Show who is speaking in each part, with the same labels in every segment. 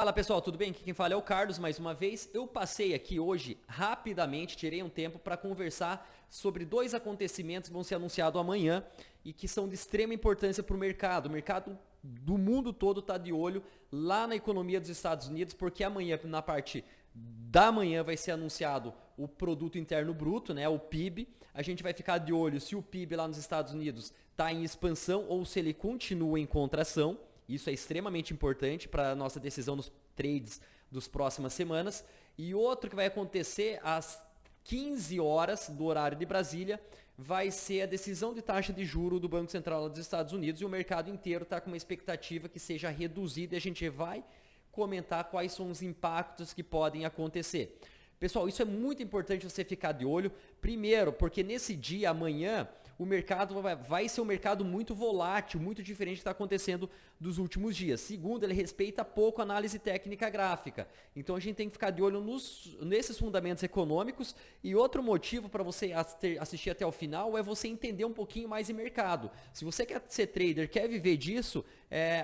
Speaker 1: Fala pessoal, tudo bem? Aqui quem fala é o Carlos mais uma vez. Eu passei aqui hoje rapidamente, tirei um tempo para conversar sobre dois acontecimentos que vão ser anunciados amanhã e que são de extrema importância para o mercado. O mercado do mundo todo está de olho lá na economia dos Estados Unidos, porque amanhã, na parte da manhã, vai ser anunciado o Produto Interno Bruto, né, o PIB. A gente vai ficar de olho se o PIB lá nos Estados Unidos está em expansão ou se ele continua em contração. Isso é extremamente importante para a nossa decisão nos trades das próximas semanas. E outro que vai acontecer às 15 horas do horário de Brasília vai ser a decisão de taxa de juro do Banco Central dos Estados Unidos, e o mercado inteiro está com uma expectativa que seja reduzida, e a gente vai comentar quais são os impactos que podem acontecer. Pessoal, isso é muito importante você ficar de olho. Primeiro, porque nesse dia, amanhã, o mercado vai ser um mercado muito volátil, muito diferente do que está acontecendo dos últimos dias. Segundo, ele respeita pouco a análise técnica gráfica. Então a gente tem que ficar de olho nesses fundamentos econômicos. E outro motivo para você assistir até o final é você entender um pouquinho mais de mercado. Se você quer ser trader, quer viver disso,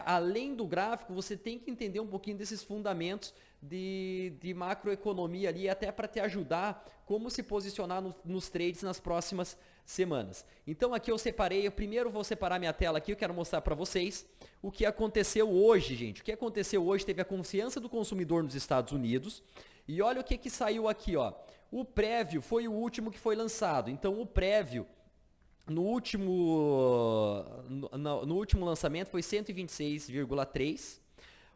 Speaker 1: além do gráfico, você tem que entender um pouquinho desses fundamentos de macroeconomia ali, até para te ajudar como se posicionar nos trades nas próximas semanas. Então aqui eu separei, eu primeiro vou separar minha tela aqui, eu quero mostrar para vocês o que aconteceu hoje, gente. O que aconteceu hoje, teve a confiança do consumidor nos Estados Unidos, e olha o que saiu aqui, ó. O prévio foi o último que foi lançado, então o prévio no último lançamento foi 126,3.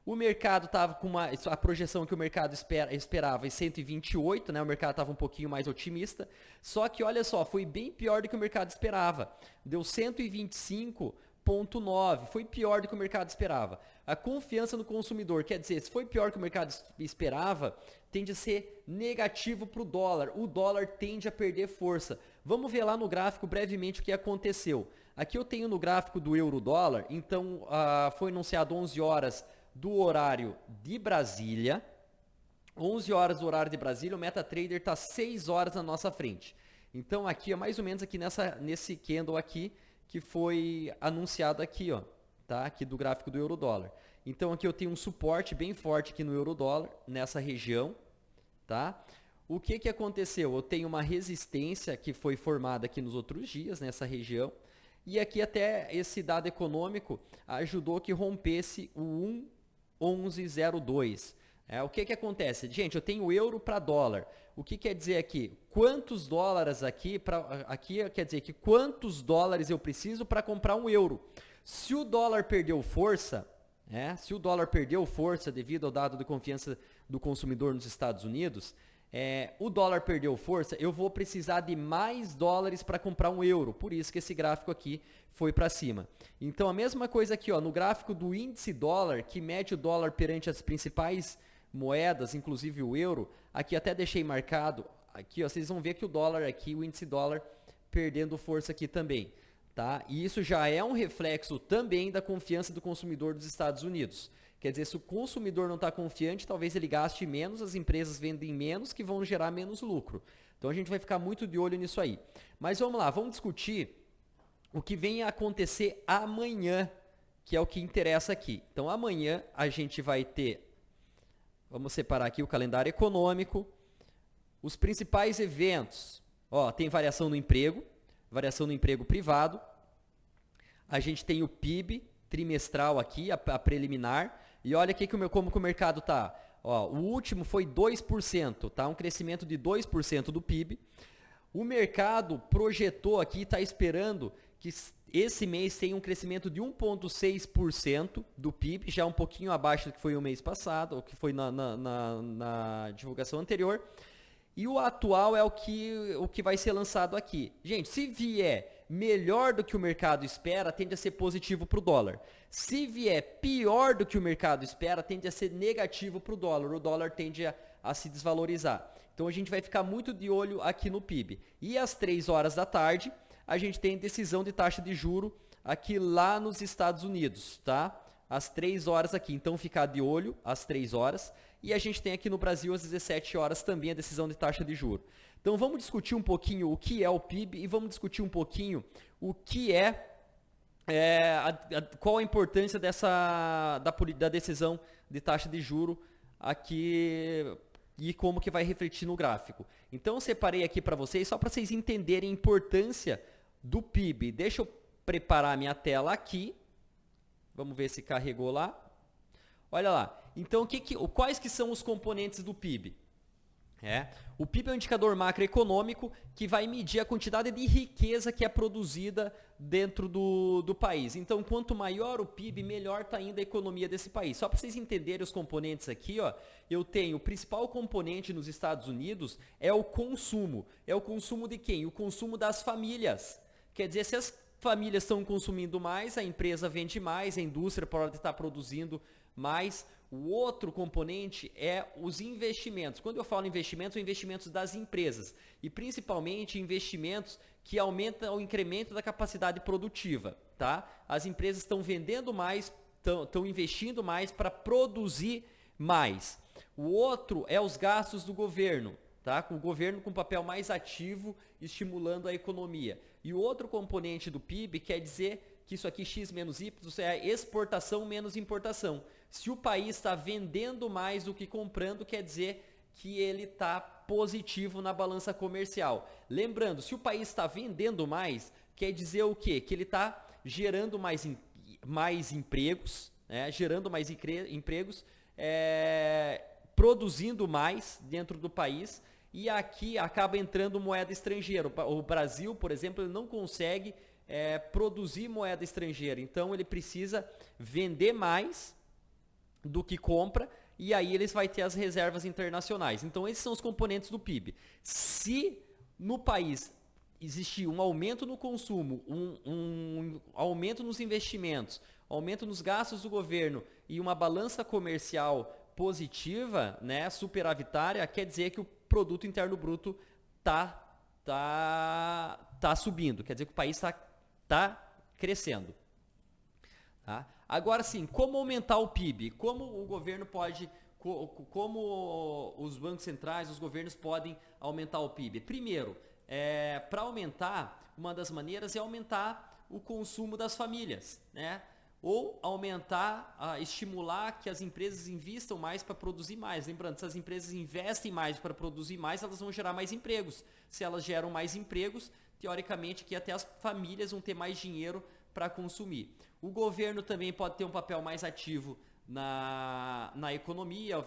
Speaker 1: O mercado estava com a projeção que o mercado esperava em 128, né? O mercado estava um pouquinho mais otimista. Só que olha só, foi bem pior do que o mercado esperava. Deu 125,9, foi pior do que o mercado esperava. A confiança no consumidor, quer dizer, se foi pior do que o mercado esperava, tende a ser negativo para o dólar. O dólar tende a perder força. Vamos ver lá no gráfico brevemente o que aconteceu. Aqui eu tenho no gráfico do euro-dólar, então foi anunciado 11 horas do horário de Brasília, 11 horas do horário de Brasília, o MetaTrader está 6 horas na nossa frente. Então aqui é mais ou menos aqui nesse candle aqui que foi anunciado aqui, ó, tá? Aqui do gráfico do euro-dólar. Então aqui eu tenho um suporte bem forte aqui no euro-dólar, nessa região, tá? O que aconteceu? Eu tenho uma resistência que foi formada aqui nos outros dias, nessa região, e aqui até esse dado econômico ajudou que rompesse o 1,1102. O que acontece? Gente, eu tenho euro para dólar. O que quer dizer aqui? Quantos dólares aqui quer dizer que quantos dólares eu preciso para comprar um euro? Se o dólar perdeu força, se o dólar perdeu força devido ao dado de confiança do consumidor nos Estados Unidos, o dólar perdeu força, eu vou precisar de mais dólares para comprar um euro. Por isso que esse gráfico aqui foi para cima. Então a mesma coisa aqui, ó, no gráfico do índice dólar, que mede o dólar perante as principais moedas, inclusive o euro, aqui até deixei marcado, aqui ó, vocês vão ver que o dólar aqui, o índice dólar perdendo força aqui também. Tá? E isso já é um reflexo também da confiança do consumidor dos Estados Unidos. Quer dizer, se o consumidor não está confiante, talvez ele gaste menos, as empresas vendem menos, que vão gerar menos lucro. Então a gente vai ficar muito de olho nisso aí. Mas vamos lá, vamos discutir o que vem a acontecer amanhã, que é o que interessa aqui. Então amanhã a gente vai ter, vamos separar aqui o calendário econômico, os principais eventos. Ó, tem variação no emprego privado, a gente tem o PIB trimestral aqui, a preliminar, e olha aqui como que o mercado está. O último foi 2%, tá? Um crescimento de 2% do PIB. O mercado projetou aqui, está esperando que esse mês tenha um crescimento de 1,6% do PIB, já um pouquinho abaixo do que foi o mês passado, ou que foi na divulgação anterior. E o atual é o que vai ser lançado aqui. Gente, se vier melhor do que o mercado espera, tende a ser positivo para o dólar. Se vier pior do que o mercado espera, tende a ser negativo para o dólar. O dólar tende a se desvalorizar. Então a gente vai ficar muito de olho aqui no PIB. E às 3 horas da tarde, a gente tem decisão de taxa de juro aqui lá nos Estados Unidos, tá? Às 3 horas aqui, então ficar de olho às 3 horas. E a gente tem aqui no Brasil às 17 horas também a decisão de taxa de juros. Então vamos discutir um pouquinho o que é o PIB e vamos discutir um pouquinho o que qual a importância da decisão de taxa de juro aqui e como que vai refletir no gráfico. Então eu separei aqui para vocês, só para vocês entenderem a importância do PIB. Deixa eu preparar minha tela aqui. Vamos ver se carregou lá. Olha lá. Então, quais que são os componentes do PIB? O PIB é um indicador macroeconômico que vai medir a quantidade de riqueza que é produzida dentro do país. Então, quanto maior o PIB, melhor está indo a economia desse país. Só para vocês entenderem os componentes aqui, ó, eu tenho o principal componente nos Estados Unidos é o consumo. É o consumo de quem? O consumo das famílias. Quer dizer, se as famílias estão consumindo mais, a empresa vende mais, a indústria pode estar produzindo mais. O outro componente é os investimentos. Quando eu falo investimentos, são investimentos das empresas e principalmente investimentos que aumentam o incremento da capacidade produtiva, tá? As empresas estão vendendo mais, estão investindo mais para produzir mais. O outro é os gastos do governo, tá? O governo com papel mais ativo, estimulando a economia. E o outro componente do PIB quer dizer que isso aqui X menos Y é exportação menos importação. Se o país está vendendo mais do que comprando, quer dizer que ele está positivo na balança comercial. Lembrando, se o país está vendendo mais, quer dizer o quê? Que ele está gerando mais empregos, gerando mais empregos, produzindo mais dentro do país, e aqui acaba entrando moeda estrangeira. O Brasil, por exemplo, ele não consegue produzir moeda estrangeira, então ele precisa vender mais do que compra, e aí eles vão ter as reservas internacionais. Então esses são os componentes do PIB. Se no país existir um aumento no consumo, um aumento nos investimentos, aumento nos gastos do governo e uma balança comercial positiva, superavitária, quer dizer que o produto interno bruto tá subindo, quer dizer que o país tá crescendo. Tá? Agora sim, como aumentar o PIB? Como o governo pode, como os bancos centrais, os governos podem aumentar o PIB? Primeiro, para aumentar, uma das maneiras é aumentar o consumo das famílias, ou aumentar, estimular que as empresas investam mais para produzir mais. Lembrando, se as empresas investem mais para produzir mais, elas vão gerar mais empregos. Se elas geram mais empregos, teoricamente que até as famílias vão ter mais dinheiro para consumir. O governo também pode ter um papel mais ativo na economia,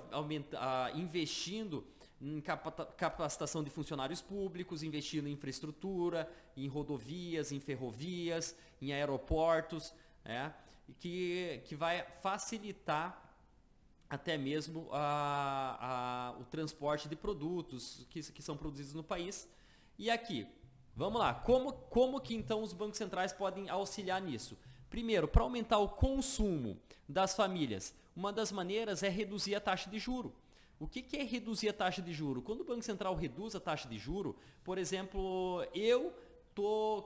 Speaker 1: investindo em capacitação de funcionários públicos, investindo em infraestrutura, em rodovias, em ferrovias, em aeroportos, que vai facilitar até mesmo o transporte de produtos que são produzidos no país. E aqui, vamos lá, como que então os bancos centrais podem auxiliar nisso? Primeiro, para aumentar o consumo das famílias, uma das maneiras é reduzir a taxa de juro. O que é reduzir a taxa de juro? Quando o Banco Central reduz a taxa de juro, por exemplo, eu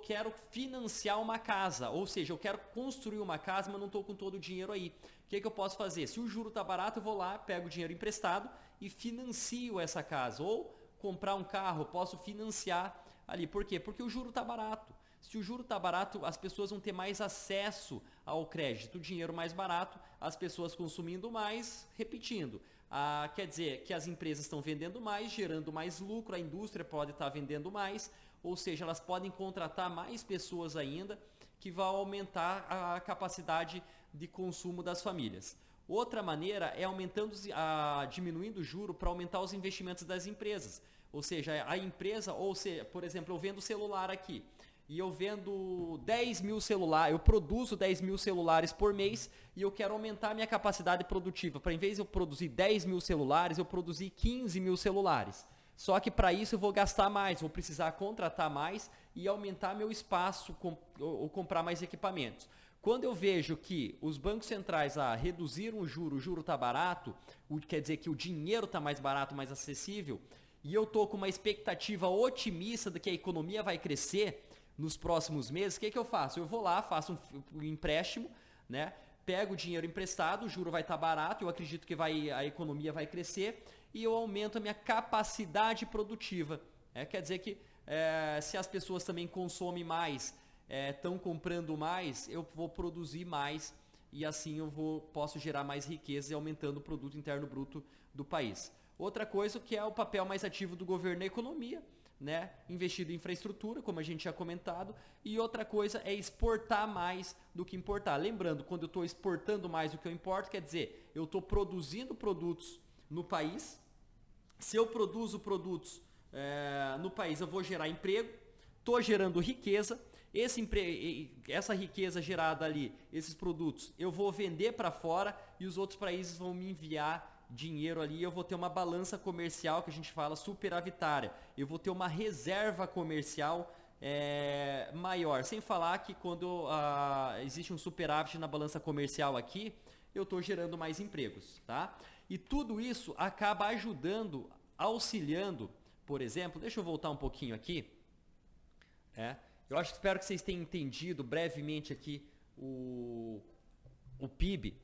Speaker 1: quero financiar uma casa, ou seja, eu quero construir uma casa, mas não estou com todo o dinheiro aí. O que eu posso fazer? Se o juro está barato, eu vou lá, pego o dinheiro emprestado e financio essa casa. Ou comprar um carro, posso financiar ali. Por quê? Porque o juro está barato. Se o juro está barato, as pessoas vão ter mais acesso ao crédito, dinheiro mais barato, as pessoas consumindo mais, repetindo. Quer dizer que as empresas estão vendendo mais, gerando mais lucro, a indústria pode estar vendendo mais, ou seja, elas podem contratar mais pessoas ainda, que vai aumentar a capacidade de consumo das famílias. Outra maneira é diminuindo o juro para aumentar os investimentos das empresas. Ou seja, a empresa, por exemplo, eu vendo celular aqui, e eu vendo 10 mil celulares, eu produzo 10 mil celulares por mês e eu quero aumentar a minha capacidade produtiva. Para em vez de eu produzir 10 mil celulares, eu produzir 15 mil celulares. Só que para isso eu vou gastar mais, vou precisar contratar mais e aumentar meu espaço ou comprar mais equipamentos. Quando eu vejo que os bancos centrais reduziram o juro está barato, quer dizer que o dinheiro está mais barato, mais acessível, e eu estou com uma expectativa otimista de que a economia vai crescer nos próximos meses, o que eu faço? Eu vou lá, faço um empréstimo, pego o dinheiro emprestado, o juro vai estar barato, eu acredito que a economia vai crescer e eu aumento a minha capacidade produtiva. Quer dizer que se as pessoas também consomem mais, estão comprando mais, eu vou produzir mais e assim posso gerar mais riqueza e aumentando o produto interno bruto do país. Outra coisa que é o papel mais ativo do governo na economia, né? Investido em infraestrutura, como a gente já comentado, e outra coisa é exportar mais do que importar. Lembrando, quando eu estou exportando mais do que eu importo, quer dizer, eu estou produzindo produtos no país. Se eu produzo produtos no país, eu vou gerar emprego, estou gerando riqueza, essa riqueza gerada ali, esses produtos, eu vou vender para fora e os outros países vão me enviar dinheiro ali, eu vou ter uma balança comercial que a gente fala superavitária, eu vou ter uma reserva comercial maior, sem falar que quando existe um superávit na balança comercial aqui, eu estou gerando mais empregos, tá? E tudo isso acaba ajudando, auxiliando, por exemplo, deixa eu voltar um pouquinho aqui, espero que vocês tenham entendido brevemente aqui o PIB,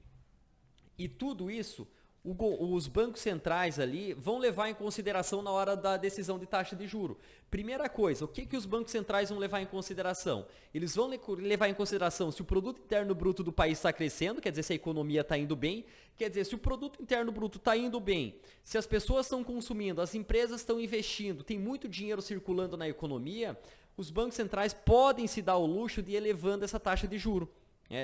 Speaker 1: e tudo isso os bancos centrais ali vão levar em consideração na hora da decisão de taxa de juro. Primeira coisa, o que os bancos centrais vão levar em consideração? Eles vão levar em consideração se o produto interno bruto do país está crescendo, quer dizer, se a economia está indo bem, quer dizer, se o produto interno bruto está indo bem, se as pessoas estão consumindo, as empresas estão investindo, tem muito dinheiro circulando na economia, os bancos centrais podem se dar o luxo de ir elevando essa taxa de juro.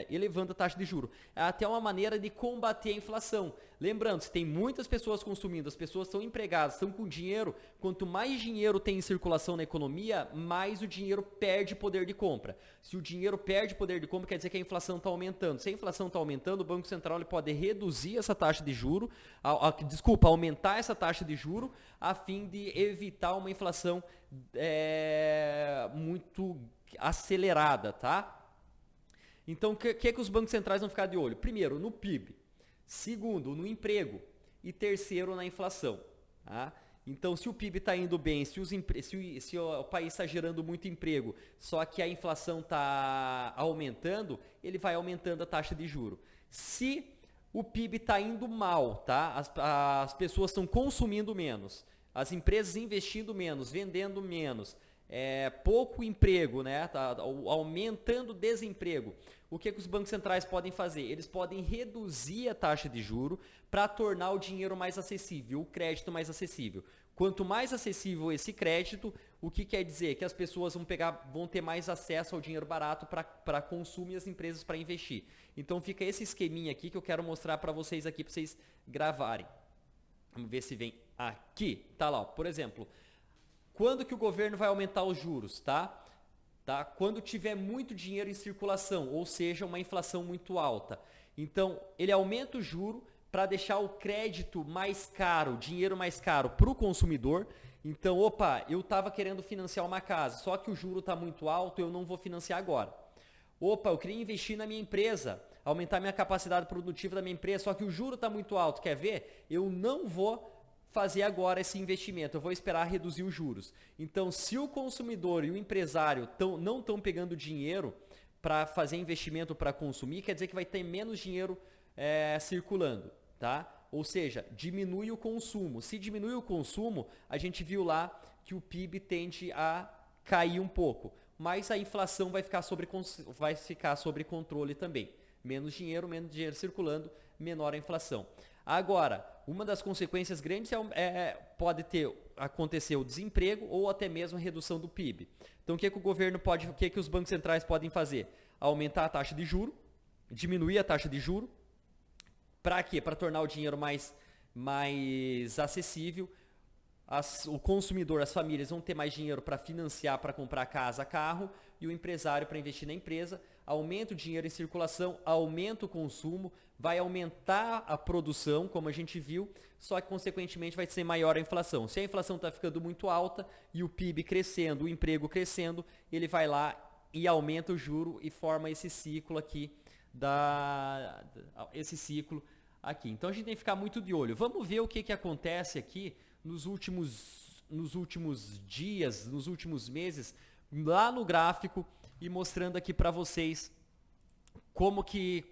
Speaker 1: Elevando a taxa de juros. É até uma maneira de combater a inflação. Lembrando, se tem muitas pessoas consumindo, as pessoas estão empregadas, estão com dinheiro, quanto mais dinheiro tem em circulação na economia, mais o dinheiro perde poder de compra. Se o dinheiro perde poder de compra, quer dizer que a inflação está aumentando. Se a inflação está aumentando, o Banco Central ele pode reduzir essa taxa de juro, aumentar essa taxa de juro, a fim de evitar uma inflação muito acelerada, tá? Então, o que os bancos centrais vão ficar de olho? Primeiro, no PIB. Segundo, no emprego. E terceiro, na inflação. Tá? Então, se o PIB está indo bem, se o país está gerando muito emprego, só que a inflação está aumentando, ele vai aumentando a taxa de juro. Se o PIB está indo mal, tá? As pessoas estão consumindo menos, as empresas investindo menos, vendendo menos, pouco emprego, né? Tá aumentando o desemprego. O que os bancos centrais podem fazer? Eles podem reduzir a taxa de juro para tornar o dinheiro mais acessível, o crédito mais acessível. Quanto mais acessível esse crédito, o que quer dizer? Que as pessoas vão ter mais acesso ao dinheiro barato para consumo e as empresas para investir. Então fica esse esqueminha aqui que eu quero mostrar para vocês aqui, para vocês gravarem. Vamos ver se vem aqui. Tá lá, ó. Por exemplo, quando que o governo vai aumentar os juros, tá? Quando tiver muito dinheiro em circulação, ou seja, uma inflação muito alta. Então, ele aumenta o juro para deixar o crédito mais caro, dinheiro mais caro para o consumidor. Então, eu estava querendo financiar uma casa, só que o juro está muito alto, eu não vou financiar agora. Eu queria investir na minha empresa, aumentar minha capacidade produtiva da minha empresa, só que o juro está muito alto, quer ver? Eu não vou fazer agora esse investimento, eu vou esperar reduzir os juros. Então, se o consumidor e o empresário não estão pegando dinheiro para fazer investimento para consumir, quer dizer que vai ter menos dinheiro circulando, tá? Ou seja, diminui o consumo. Se diminui o consumo, a gente viu lá que o PIB tende a cair um pouco, mas a inflação vai ficar sob controle também. Menos dinheiro circulando, menor a inflação. Agora, uma das consequências grandes pode acontecer o desemprego ou até mesmo a redução do PIB. Então, o que os bancos centrais podem fazer? Aumentar a taxa de juro, diminuir a taxa de juro. Para quê? Para tornar o dinheiro mais acessível. O consumidor, as famílias vão ter mais dinheiro para financiar, para comprar casa, carro, e o empresário para investir na empresa. Aumenta o dinheiro em circulação, aumenta o consumo, vai aumentar a produção, como a gente viu, só que consequentemente vai ser maior a inflação. Se a inflação está ficando muito alta e o PIB crescendo, o emprego crescendo, ele vai lá e aumenta o juro e forma esse ciclo aqui, Então a gente tem que ficar muito de olho. Vamos ver o que acontece aqui nos últimos dias, nos últimos meses, lá no gráfico, e mostrando aqui para vocês como que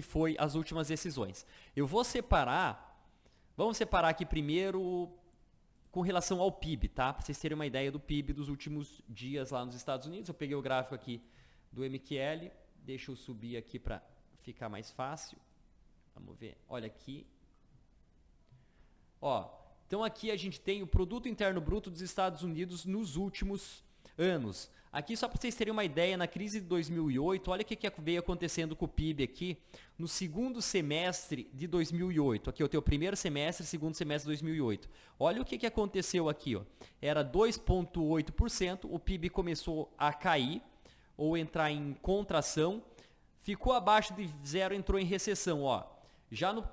Speaker 1: foi as últimas decisões. Vamos separar aqui primeiro com relação ao PIB, tá? Para vocês terem uma ideia do PIB dos últimos dias lá nos Estados Unidos. Eu peguei o gráfico aqui do MQL, deixa eu subir aqui para ficar mais fácil. Vamos ver. Olha aqui. Ó, então aqui a gente tem o Produto Interno Bruto dos Estados Unidos nos últimos anos. Aqui só para vocês terem uma ideia, na crise de 2008, olha o que veio acontecendo com o PIB aqui no segundo semestre de 2008. Aqui eu tenho o primeiro semestre, segundo semestre de 2008. Olha o que aconteceu aqui, ó. Era 2,8%, o PIB começou a cair ou entrar em contração, ficou abaixo de zero, entrou em recessão, ó. Já no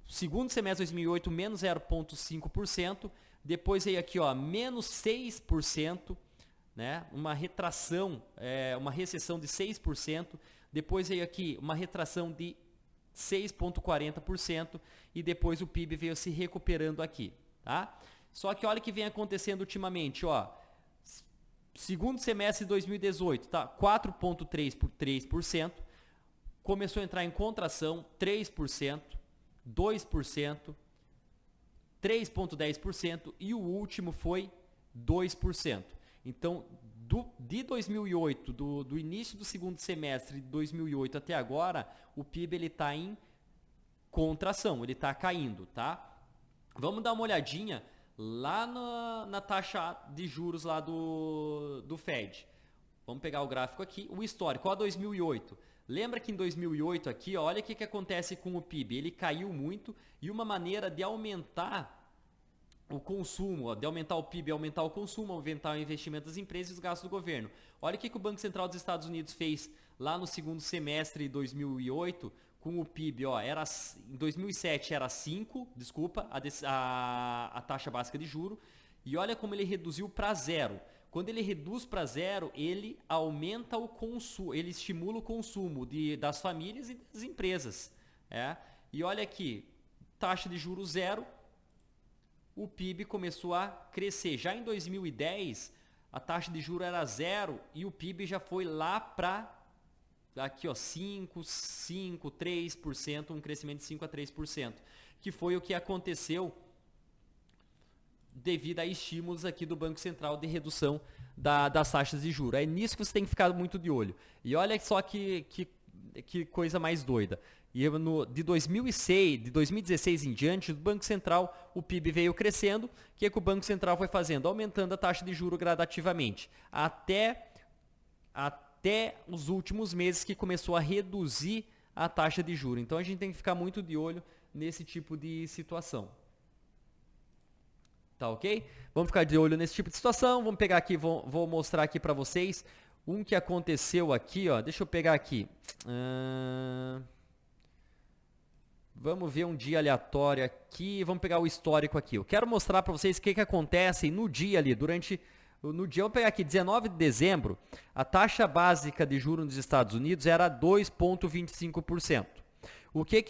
Speaker 1: segundo semestre de 2008, menos 0,5%, depois veio aqui, ó, menos 6%, né? Uma retração, uma recessão de 6%, depois veio aqui uma retração de 6,40% e depois o PIB veio se recuperando aqui, tá? Só que olha o que vem acontecendo ultimamente, ó. Segundo semestre de 2018, tá? 4,3%, começou a entrar em contração, 3%, 2%, 3,10% e o último foi 2%. Então, de 2008, do início do segundo semestre de 2008 até agora, o PIB está em contração, ele está caindo, tá? Vamos dar uma olhadinha lá na taxa de juros lá do Fed. Vamos pegar o gráfico aqui, o histórico, ó, 2008. Lembra que em 2008 aqui, ó, olha o que acontece com o PIB, ele caiu muito e uma maneira de aumentar o consumo, ó, de aumentar o PIB, aumentar o consumo, aumentar o investimento das empresas e os gastos do governo. Olha o que o Banco Central dos Estados Unidos fez lá no segundo semestre de 2008 com o PIB, ó, em 2007 era 5, desculpa, a taxa básica de juro, e olha como ele reduziu para zero. Quando ele reduz para zero, ele aumenta o consumo, ele estimula o consumo das famílias e das empresas. E olha aqui, taxa de juros zero, o PIB começou a crescer. Já em 2010, a taxa de juros era zero e o PIB já foi lá para aqui, ó, 3%, um crescimento de 5 a 3%, que foi o que aconteceu devido a estímulos aqui do Banco Central de redução das taxas de juros. É nisso que você tem que ficar muito de olho. E olha só que coisa mais doida. E de 2006, de 2016 em diante, do Banco Central, o PIB veio crescendo. O que o Banco Central foi fazendo? Aumentando a taxa de juros gradativamente. Até os últimos meses que começou a reduzir a taxa de juros. Então a gente tem que ficar muito de olho nesse tipo de situação. Tá ok? Vamos ficar de olho nesse tipo de situação. Vamos pegar aqui, vou mostrar aqui para vocês um que aconteceu aqui, ó. Deixa eu pegar aqui. Vamos ver um dia aleatório aqui. Vamos pegar o histórico aqui. Eu quero mostrar para vocês o que acontece no dia ali, no dia, vamos pegar aqui, 19 de dezembro, a taxa básica de juros nos Estados Unidos era 2,25%. O que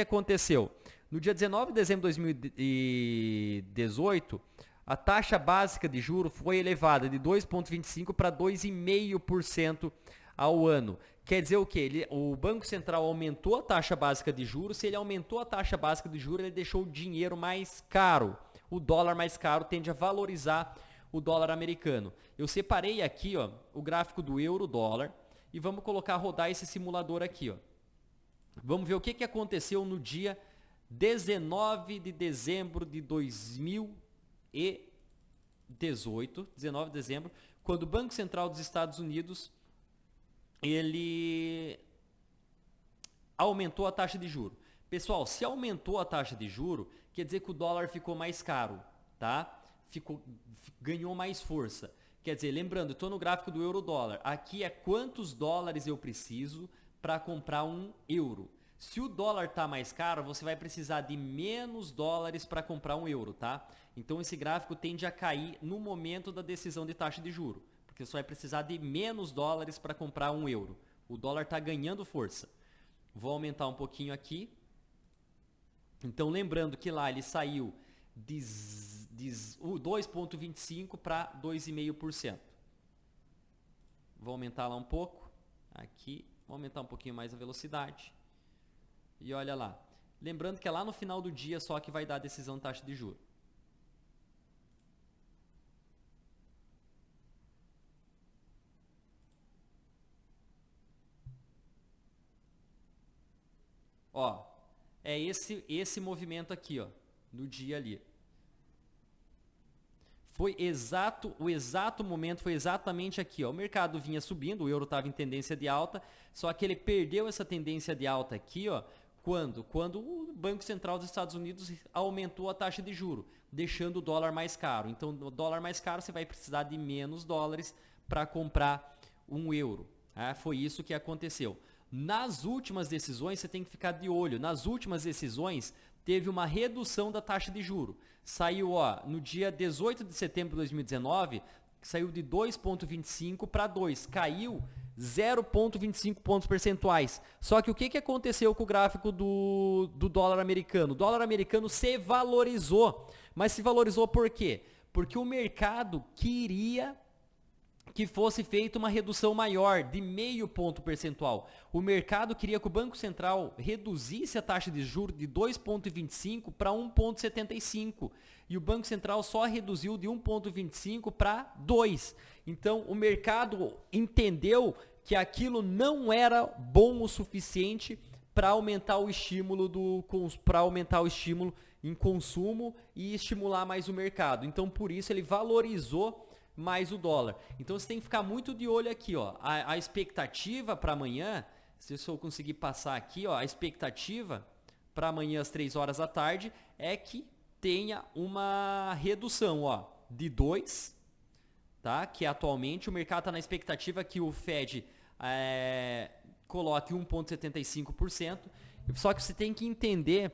Speaker 1: aconteceu? No dia 19 de dezembro de 2018, a taxa básica de juros foi elevada de 2,25% para 2,5% ao ano. Quer dizer o quê? O Banco Central aumentou a taxa básica de juros. Se ele aumentou a taxa básica de juros, ele deixou o dinheiro mais caro. O dólar mais caro tende a valorizar o dólar americano. Eu separei aqui, ó, o gráfico do euro-dólar e vamos colocar rodar esse simulador aqui, ó. Vamos ver o que aconteceu no dia 19 de dezembro de 2018, 19 de dezembro, quando o Banco Central dos Estados Unidos ele aumentou a taxa de juro. Pessoal, se aumentou a taxa de juro, quer dizer que o dólar ficou mais caro, tá? Ganhou mais força. Quer dizer, lembrando, estou no gráfico do euro-dólar. Aqui é quantos dólares eu preciso para comprar um euro. Se o dólar está mais caro, você vai precisar de menos dólares para comprar um euro, tá? Então esse gráfico tende a cair no momento da decisão de taxa de juro, porque você vai precisar de menos dólares para comprar um euro. O dólar está ganhando força. Vou aumentar um pouquinho aqui. Então lembrando que lá ele saiu de 2,25% para 2,5%. Vou aumentar lá um pouco. Aqui, vou aumentar um pouquinho mais a velocidade. E olha lá. Lembrando que é lá no final do dia só que vai dar a decisão de taxa de juros. é esse movimento aqui, ó, no dia ali. O exato momento foi exatamente aqui, ó. O mercado vinha subindo, o euro estava em tendência de alta, só que ele perdeu essa tendência de alta aqui, ó. Quando o Banco Central dos Estados Unidos aumentou a taxa de juro, deixando o dólar mais caro. Então, o dólar mais caro, você vai precisar de menos dólares para comprar um euro. Foi isso que aconteceu. Nas últimas decisões, você tem que ficar de olho. Nas últimas decisões, teve uma redução da taxa de juro. Saiu, ó, no dia 18 de setembro de 2019, saiu de 2,25 para 2. Caiu 0,25 pontos percentuais. Só que o que aconteceu com o gráfico do dólar americano? O dólar americano se valorizou. Mas se valorizou por quê? Porque o mercado queria que fosse feita uma redução maior, de 0,5 ponto percentual. O mercado queria que o Banco Central reduzisse a taxa de juros de 2,25 para 1,75. E o Banco Central só reduziu de 1,25 para 2. Então, o mercado entendeu que aquilo não era bom o suficiente para aumentar o estímulo em consumo e estimular mais o mercado. Então, por isso, ele valorizou mais o dólar. Então você tem que ficar muito de olho aqui, ó. A expectativa para amanhã, se eu conseguir passar aqui, ó, a expectativa para amanhã às 3 horas da tarde é que tenha uma redução, ó, de 2, tá? Que atualmente o mercado está na expectativa que o Fed coloque 1,75%. Só que você tem que entender,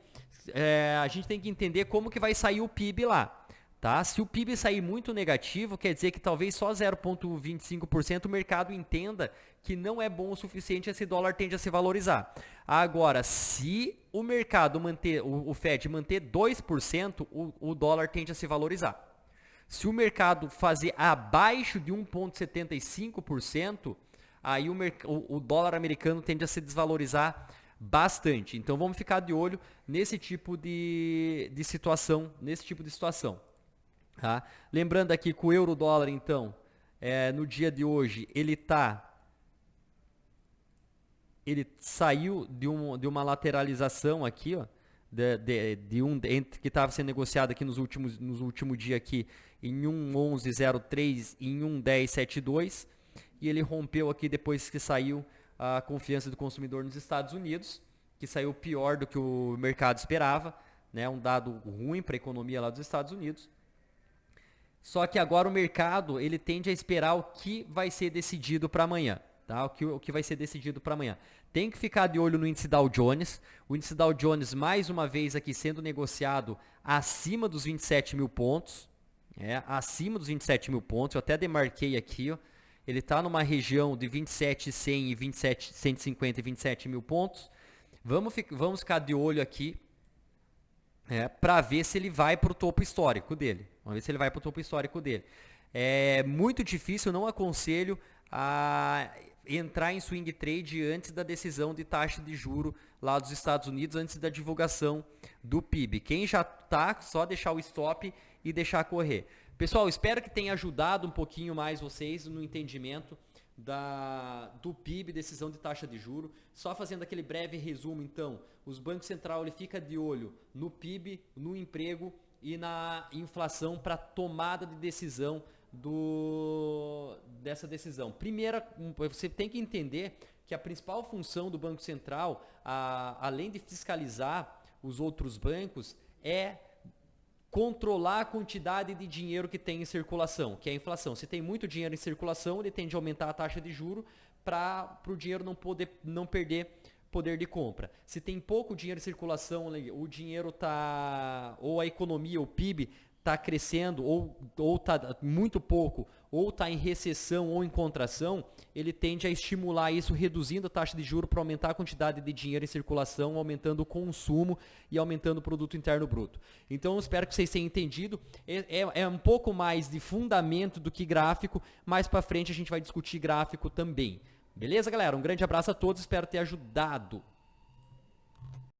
Speaker 1: a gente tem que entender como que vai sair o PIB lá. Tá? Se o PIB sair muito negativo, quer dizer que talvez só 0,25% o mercado entenda que não é bom o suficiente, esse dólar tende a se valorizar. Agora, se o mercado manter, o Fed manter 2%, o dólar tende a se valorizar. Se o mercado fazer abaixo de 1,75%, aí o dólar americano tende a se desvalorizar bastante. Então vamos ficar de olho nesse tipo de situação, Tá? Lembrando aqui que o euro-dólar, então, no dia de hoje, ele saiu de uma lateralização aqui, ó, que estava sendo negociado aqui nos últimos dias aqui em 1,1103 e em 1,1072, e ele rompeu aqui depois que saiu a confiança do consumidor nos Estados Unidos, que saiu pior do que o mercado esperava, né? Um dado ruim para a economia lá dos Estados Unidos. Só que agora o mercado, ele tende a esperar o que vai ser decidido para amanhã, tá? O que vai ser decidido para amanhã. Tem que ficar de olho no índice Dow Jones. O índice Dow Jones, mais uma vez aqui, sendo negociado acima dos 27 mil pontos. Acima dos 27 mil pontos. Eu até demarquei aqui, ó. Ele está numa região de 27.100 e 27.150 e 27 mil pontos. Vamos ficar de olho aqui. Para ver se ele vai para o topo histórico dele. Vamos ver se ele vai para o topo histórico dele. É muito difícil, não aconselho a entrar em swing trade antes da decisão de taxa de juro lá dos Estados Unidos, antes da divulgação do PIB. Quem já está, só deixar o stop e deixar correr. Pessoal, espero que tenha ajudado um pouquinho mais vocês no entendimento do PIB, decisão de taxa de juro. Só fazendo aquele breve resumo, então, os bancos centrais ele fica de olho no PIB, no emprego e na inflação para tomada de decisão dessa decisão. Primeira, você tem que entender que a principal função do Banco Central, além de fiscalizar os outros bancos, é controlar a quantidade de dinheiro que tem em circulação, que é a inflação. Se tem muito dinheiro em circulação, ele tende a aumentar a taxa de juros para o dinheiro não perder poder de compra. Se tem pouco dinheiro em circulação, o dinheiro ou a economia, o PIB, está crescendo, ou está muito pouco, ou está em recessão ou em contração, ele tende a estimular isso, reduzindo a taxa de juros para aumentar a quantidade de dinheiro em circulação, aumentando o consumo e aumentando o produto interno bruto. Então, eu espero que vocês tenham entendido. É um pouco mais de fundamento do que gráfico. Mais para frente a gente vai discutir gráfico também. Beleza, galera? Um grande abraço a todos, espero ter ajudado.